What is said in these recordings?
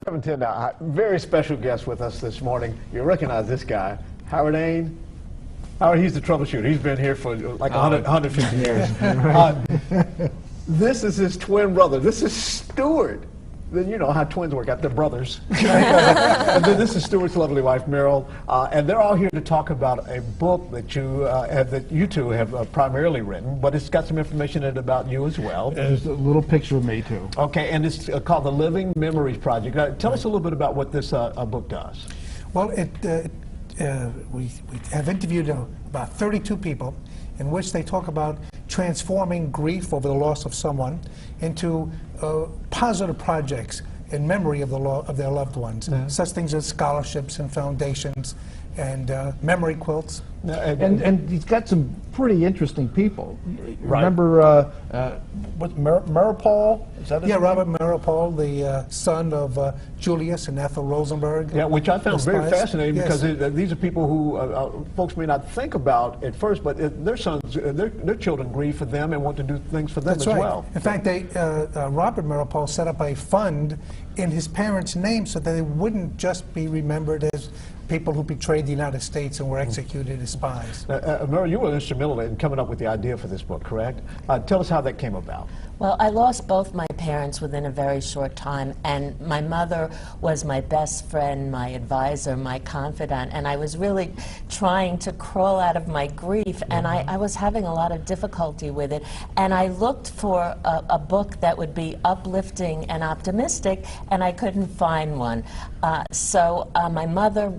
7:10 now. Very special guest with us this morning. You recognize this guy, Howard Ain. Howard, he's the troubleshooter. He's been here for like 150 years. This is his twin brother. This is Stewart. Then you know how twins work out, they're brothers. And then this is Stewart's lovely wife, Meryl. And they're all here to talk about a book that you two have primarily written, but it's got some information in it about you as well. There's a little picture of me, too. Okay, and it's called the Living Memories Project. Tell us a little bit about what this book does. Well, we have interviewed about 32 people in which they talk about transforming grief over the loss of someone into positive projects in memory of their loved ones. Such things as scholarships and foundations and memory quilts. And he's got some pretty interesting people. Right. Remember Meryl Paul? Is that his name? Robert Meryl Paul, the son of Julius and Ethel Rosenberg. Yeah, which I found very fascinating because these are people who folks may not think about at first, but their sons, their children grieve for them and want to do things for them as well. In fact, Robert Meryl Paul set up a fund in his parents' name so that they wouldn't just be remembered as people who betrayed the United States and were executed as spies. Meryl, you were instrumental in coming up with the idea for this book, correct? Tell us how that came about. Well, I lost both my parents within a very short time, and my mother was my best friend, my advisor, my confidant, and I was really trying to crawl out of my grief, and I was having a lot of difficulty with it, and I looked for a book that would be uplifting and optimistic, and I couldn't find one. So my mother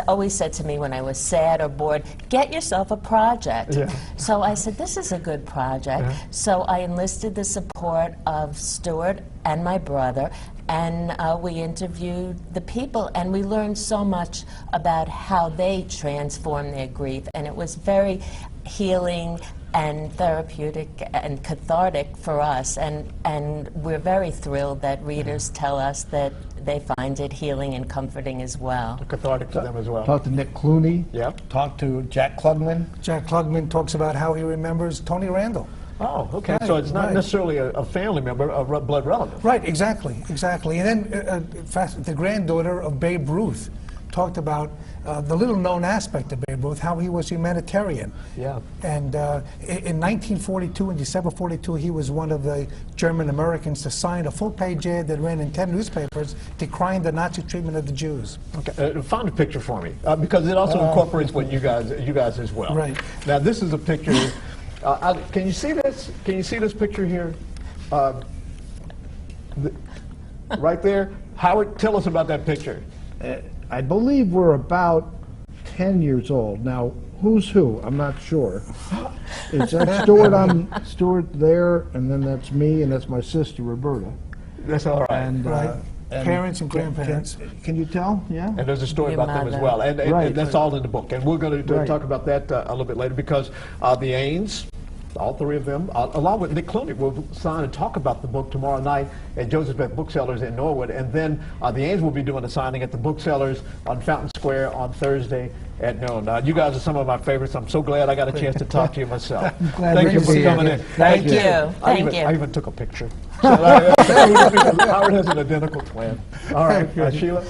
always said to me when I was sad or bored, get yourself a project. Yeah. So I said, this is a good project. So I enlisted the support of Stewart and my brother, and we interviewed the people, and we learned so much about how they transform their grief, and it was very healing and therapeutic and cathartic for us, and we're very thrilled that readers tell us that they find it healing and comforting as well. Cathartic to them as well. Talked to Nick Clooney. Yeah. Talked to Jack Klugman. Jack Klugman talks about how he remembers Tony Randall. Oh, okay. Right, so it's not necessarily a family member, a blood relative. Right, exactly. And then the granddaughter of Babe Ruth talked about the little-known aspect of Babe Ruth, how he was humanitarian. Yeah. And in 1942, in December 42, he was one of the German Americans to sign a full-page ad that ran in 10 newspapers decrying the Nazi treatment of the Jews. Okay, find a picture for me, because it also incorporates what you guys as well. Right. Now, this is a picture. Can you see this? Can you see this picture here? Right there. Howard, tell us about that picture. I believe we're about 10 years old. Now, who's who? I'm not sure. Is that Stewart there, and then that's me, and that's my sister, Roberta. That's all right. And, and parents and grandparents. Can you tell? Yeah. And there's a story about them as well. And that's all in the book. And we're going to talk about that a little bit later, because the Ains, all three of them, along with Nick Clooney, will sign and talk about the book tomorrow night at Joseph Beck Booksellers in Norwood. And then the Ains will be doing a signing at the Booksellers on Fountain Square on Thursday at noon. You guys are some of my favorites. I'm so glad I got a chance to talk to you myself. Thank you for coming in. Thank you. I even took a picture. So, Howard has an identical twin. All right, Sheila.